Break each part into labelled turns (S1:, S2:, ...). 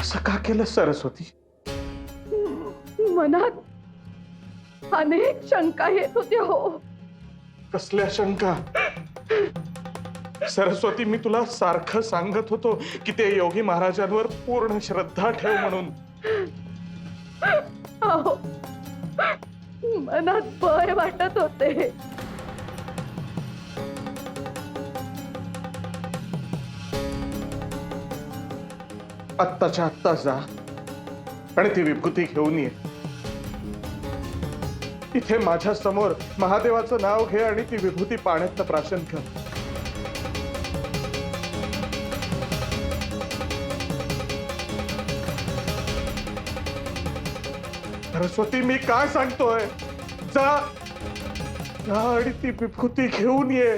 S1: असं का केलं सरस्वती?
S2: मनात अनेक शंका येत होत्या हो.
S1: कसल्या शंका? सरस्वती, मी तुला सारखं सांगत होतो की ते योगी महाराजांवर पूर्ण श्रद्धा ठेव म्हणून.
S2: अहो, मनात भय वाटत होते.
S1: आत्ताच्या आत्ता जा आणि ती विभूती घेऊन ये. इथे माझ्या समोर महादेवाचं नाव घे आणि ती विभूती पाण्यात प्राशन कर. सरस्वती, मी काय सांगतोय? जा जा आणि ती विभूती घेऊन ये.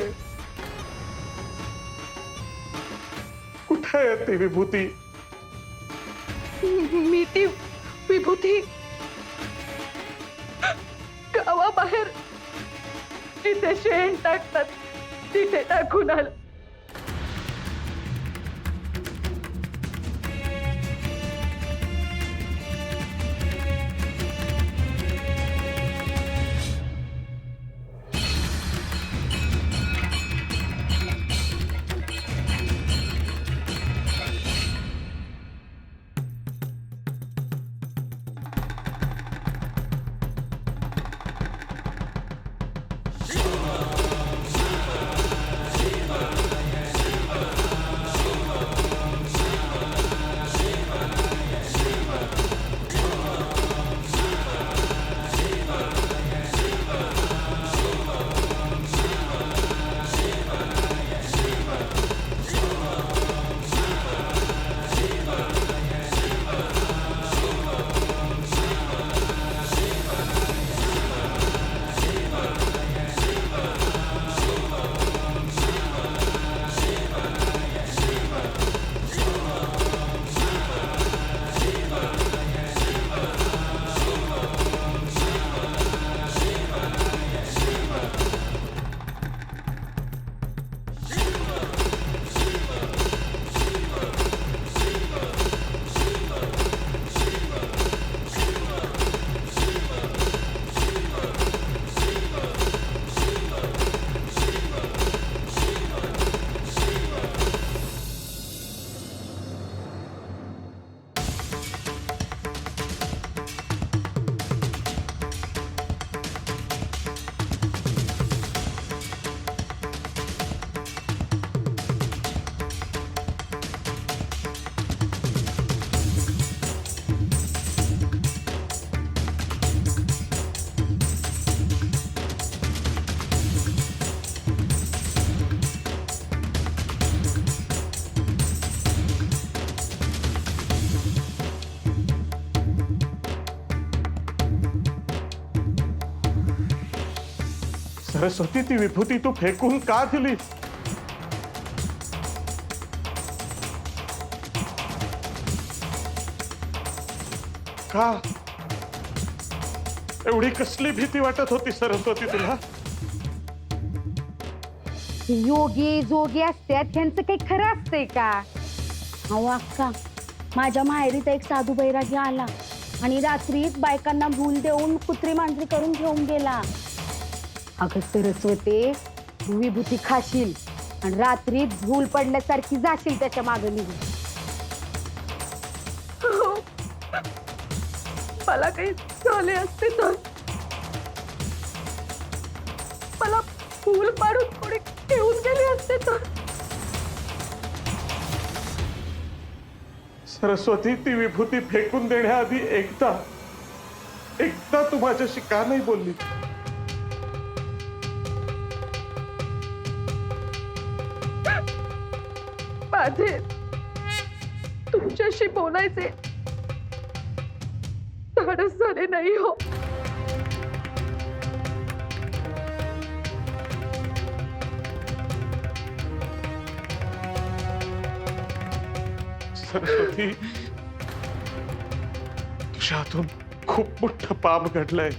S1: कुठे आहे ती विभूती?
S2: मी ती विभूती गावाबाहेर तिथे शेण टाकतात तिथे टाकून आलं.
S1: सरस्वती, ती विभूती तू फेकून का दिलीस? का? एवढी कसली भीती वाटत होती सरस्वती तुला?
S3: योगी जोगी असतात त्यांचं काही खरं असतंय का?
S4: अहो अक्का, माझ्या माहेरीत एक साधू बैरागी आला आणि रात्रीत बायकांना भूल देऊन कुत्री मांजरी करून घेऊन गेला.
S3: अगं सरस्वती, तू विभूती खाशील आणि रात्री भूल पडल्यासारखी जाशील त्याच्या मागे निघून.
S2: हो. मला काही झाले असते तर मला फूल पाडून कोणी घेऊन गेले असते तर.
S1: सरस्वती, ती विभूती फेकून देण्याआधी एकदा तू माझ्याशी का नाही बोलली?
S2: माझे तुमच्याशी बोलायचे धाडस झाले नाही हो.
S1: सरस्वती, तुझ्या हातून खूप मोठं पाप घडलंय.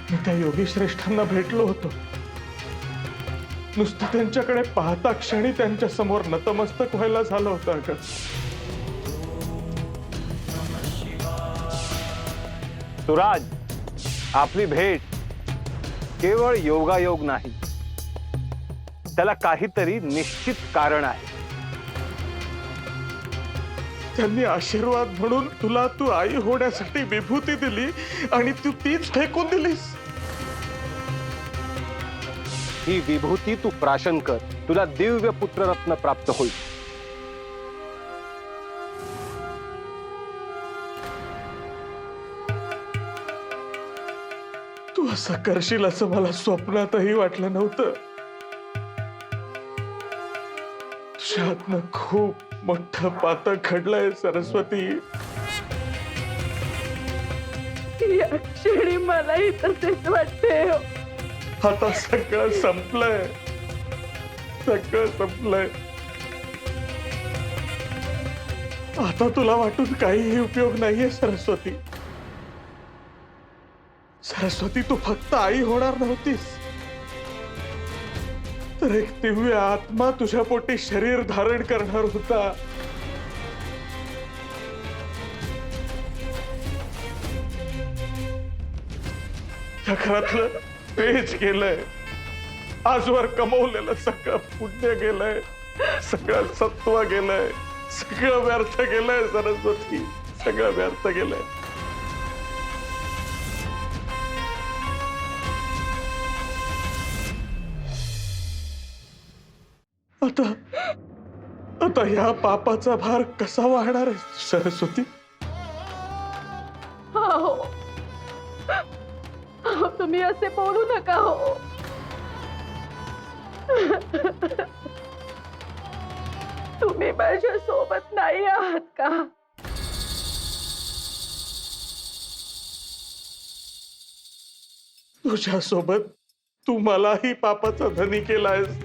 S1: मी त्या योगी श्रेष्ठांना भेटलो होतो. नुसतं त्यांच्याकडे पाहता क्षणी त्यांच्या समोर नतमस्तक व्हायला झालं होतं अगं.
S5: सुराज, आपली भेट केवळ योगायोग नाही, त्याला काहीतरी निश्चित कारण आहे.
S1: त्यांनी आशीर्वाद म्हणून तुला तू आई होण्यासाठी विभूती दिली आणि तू तीच फेकून दिलीस.
S5: ही विभूती तू प्राशन कर, तुला दिव्य पुत्ररत्न प्राप्त होईल.
S1: तू असं करशील असं मला स्वप्नातही वाटलं नव्हतं. तुझ्या हातनं खूप मोठं पातक घडलंय सरस्वती.
S2: या क्षणी मलाही तसेच वाटते हो.
S1: आता सगळं संपलंय, सगळं संपलंय. आता तुला वाटून काहीही उपयोग नाहीये सरस्वती. सरस्वती, तू फक्त आई होणार नव्हतीस, तर एक दिव्य आत्मा तुझ्या पोटी शरीर धारण करणार होता. या घरातलं तेज गेलंय, आजवर कमवलेलं सगळं पुण्य गेलंय, सगळं सत्व गेलंय, सगळं व्यर्थ गेलंय सरस्वती, सगळं व्यर्थ गेलंय. आता आता ह्या पापाचा भार कसा वाहणार आहे सरस्वती?
S2: हो, तुम्ही असे बोलू नका हो. तुम्ही माझ्या सोबत नाही आहात का?
S1: तुझ्या सोबत तू मलाही पापाचा धनी केलायस.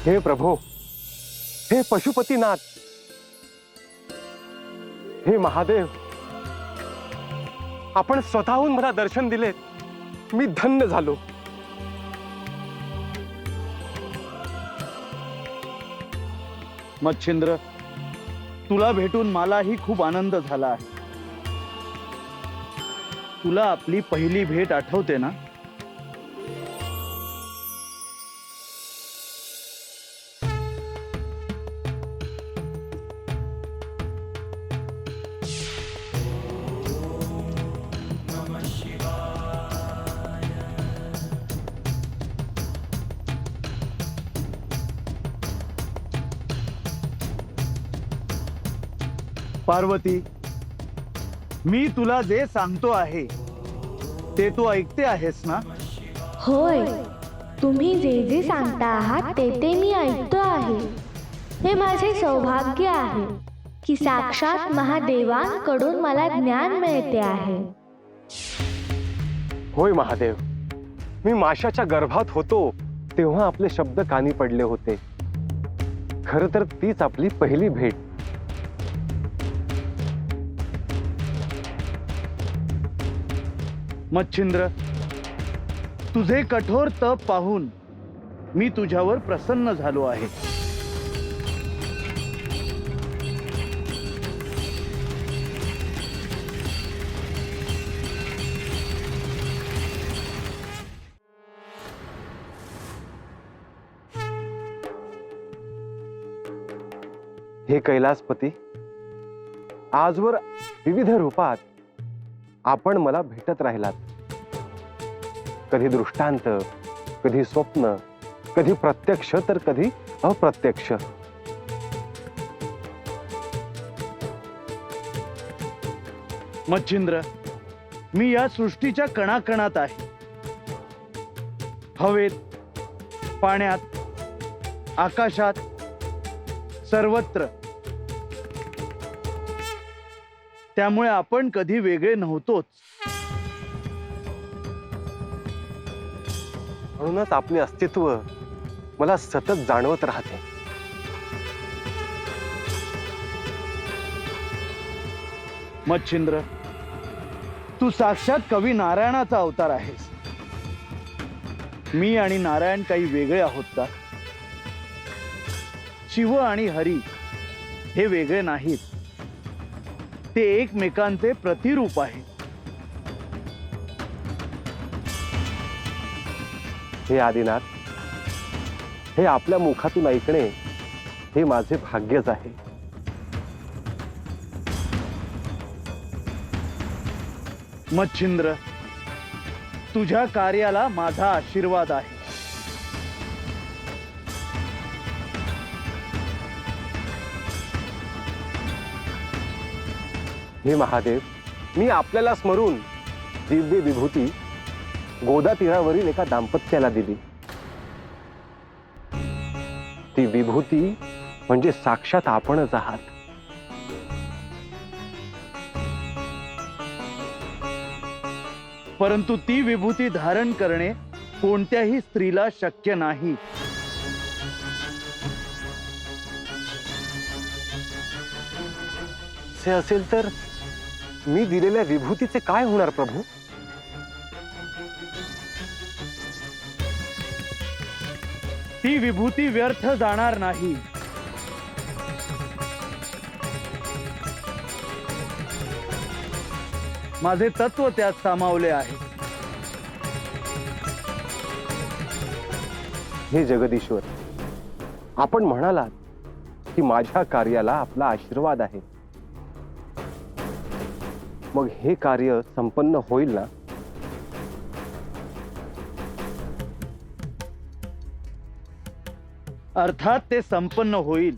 S5: हे प्रभो, हे पशुपतीनाथ, हे महादेव, आपण स्वतःहून मला दर्शन दिले, मी धन्य झालो.
S6: मच्छिंद्र, तुला भेटून मलाही खूप आनंद झाला आहे. तुला आपली पहिली भेट आठवते ना? पार्वती, मी तुला जे सांगतो आहे ते तू ऐकते आहेस ना?
S7: होय, तुम्ही जे जे सांगता आहात ते मी ऐकतो आहे. हे माझे सौभाग्य आहे की साक्षात महादेवांकडून मला ज्ञान मिळते आहे.
S5: होय महादेव, मी माशाच्या गर्भात होतो तेव्हा आपले शब्द कानी पडले होते. खरं तर तीच आपली पहिली भेट.
S6: मच्छिंद्र, तुझे कठोर तप पाहून मी तुझ्यावर प्रसन्न झालो आहे.
S5: हे कैलासपती, आजवर विविध रूपात आपण मला भेटत राहिलात. कधी दृष्टांत, कधी स्वप्न, कधी प्रत्यक्ष तर कधी अप्रत्यक्ष.
S6: मच्छिंद्र, मी या सृष्टीच्या कणाकणात आहे. हवेत, पाण्यात, आकाशात, सर्वत्र. त्यामुळे आपण कधी वेगळे नव्हतोच.
S5: म्हणूनच आपले अस्तित्व मला सतत जाणवत राहते.
S6: मच्छिंद्र, तू साक्षात कवी नारायणाचा अवतार आहेस. मी आणि नारायण काही वेगळे आहोत का? शिव आणि हरी हे वेगळे नाहीत. ते एकमेकांचे प्रतिरूप आहे.
S5: हे आदिनाथ, हे आपल्या मुखातून ऐकणे हे माझे भाग्यच आहे.
S6: मच्छिंद्र, तुझ्या कार्याला माझा आशीर्वाद आहे.
S5: हे महादेव, मी आपल्याला स्मरून दिव्य विभूती गोदा तीरावरील एका दाम्पत्याला दिली. ती विभूती म्हणजे साक्षात आपणच आहात.
S6: परंतु ती विभूती धारण करणे कोणत्याही स्त्रीला शक्य नाही.
S5: असे असेल तर मी दिलेल्या विभूतीचे काय होणार प्रभू?
S6: ती विभूती व्यर्थ जाणार नाही. माझे तत्व त्यात सामावले आहे.
S5: हे जगदीश्वर, आपण म्हणालात की माझ्या कार्याला आपला आशीर्वाद आहे. मग हे कार्य संपन्न होईल ना?
S6: अर्थात ते संपन्न होईल.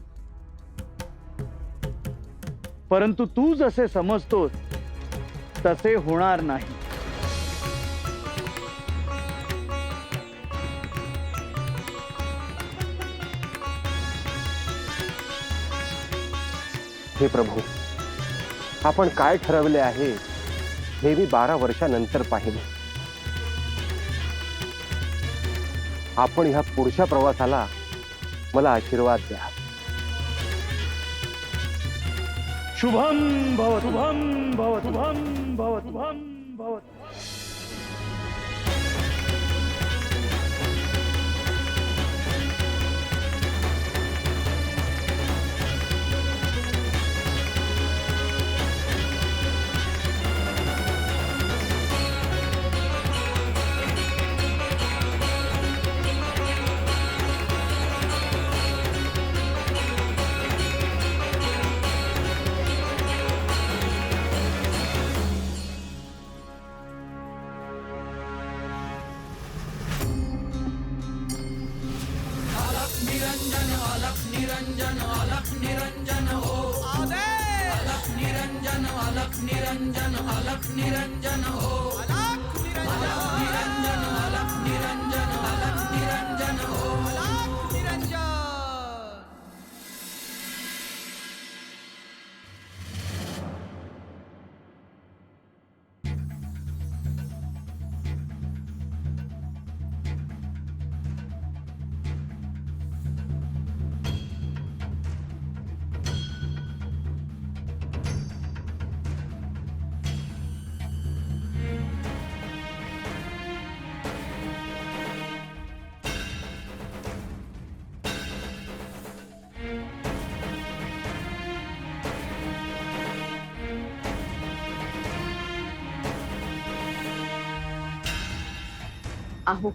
S6: परंतु तू जसे समजतोस तसे होणार नाही.
S5: हे प्रभू, आपण काय ठरवले आहे हे मी 12 वर्षानंतर पाहिले. आपण ह्या पुढच्या प्रवासाला मला आशीर्वाद द्या.
S6: शुभम भवतु शुभम भवतु शुभम भवतु शुभम भवतु.
S2: अहो,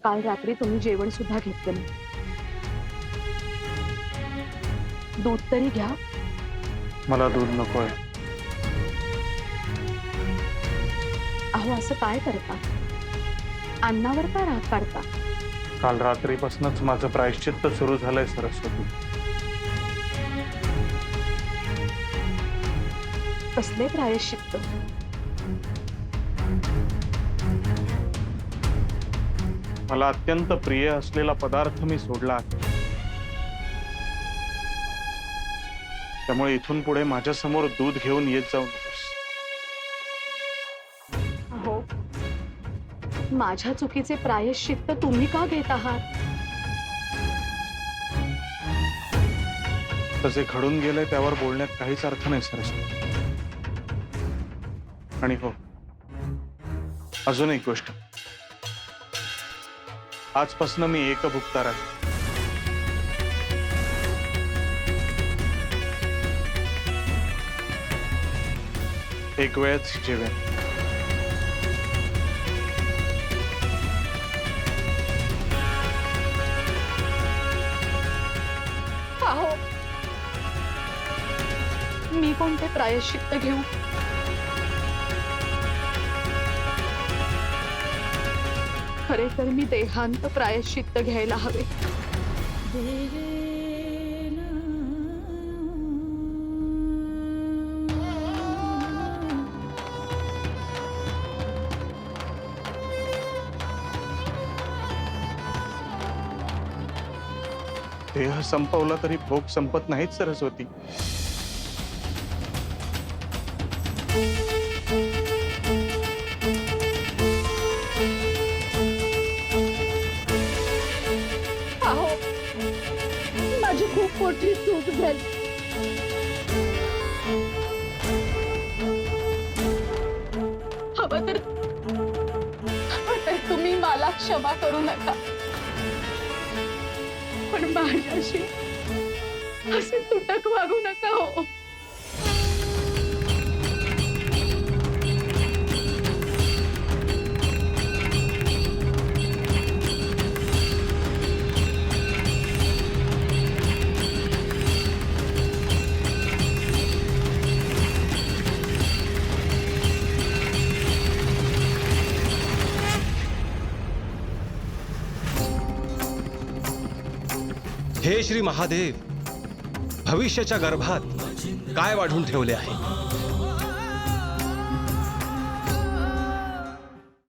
S2: काल रात्री तुम्ही जेवण सुद्धा घेतलं नाही. दूध तरी घ्या.
S1: मला दूध नकोय.
S2: अहो, असं काय करता? अन्नावर का राग काढता?
S1: काल रात्रीपासूनच माझं प्रायश्चित्त सुरू झालंय सरस्वती.
S2: कसले प्रायश्चित्त?
S1: मला अत्यंत प्रिय असलेला पदार्थ मी सोडला आहे. त्यामुळे इथून पुढे माझ्या समोर दूध घेऊन येत जाऊ नकोस.
S2: अहो, माझ्या चुकीचे प्रायश्चित्त तुम्ही का घेत आहात?
S1: तसे घडून गेले त्यावर बोलण्यात काहीच अर्थ नाही सरस्वती. आणि हो, अजून एक गोष्ट. आजपासून मी एकभुक्तार आहे. एक वेळच जेवेन.
S2: अहो, मी कोणते प्रायश्चित्त घेऊ? खरे तर मी देहांत प्रायश्चित्त घ्यायला हवे.
S1: देह संपवला तरी भोग संपत नाहीत सरस्वती.
S2: अहो, माझी खूप मोठी चूक झाली. हवं तर तुम्ही मला क्षमा करू नका, पण माझ्याशी असे तुटक वागू नका. हो,
S8: हे श्री महादेव, भविष्याच्या गर्भात काय वाढून ठेवले आहे?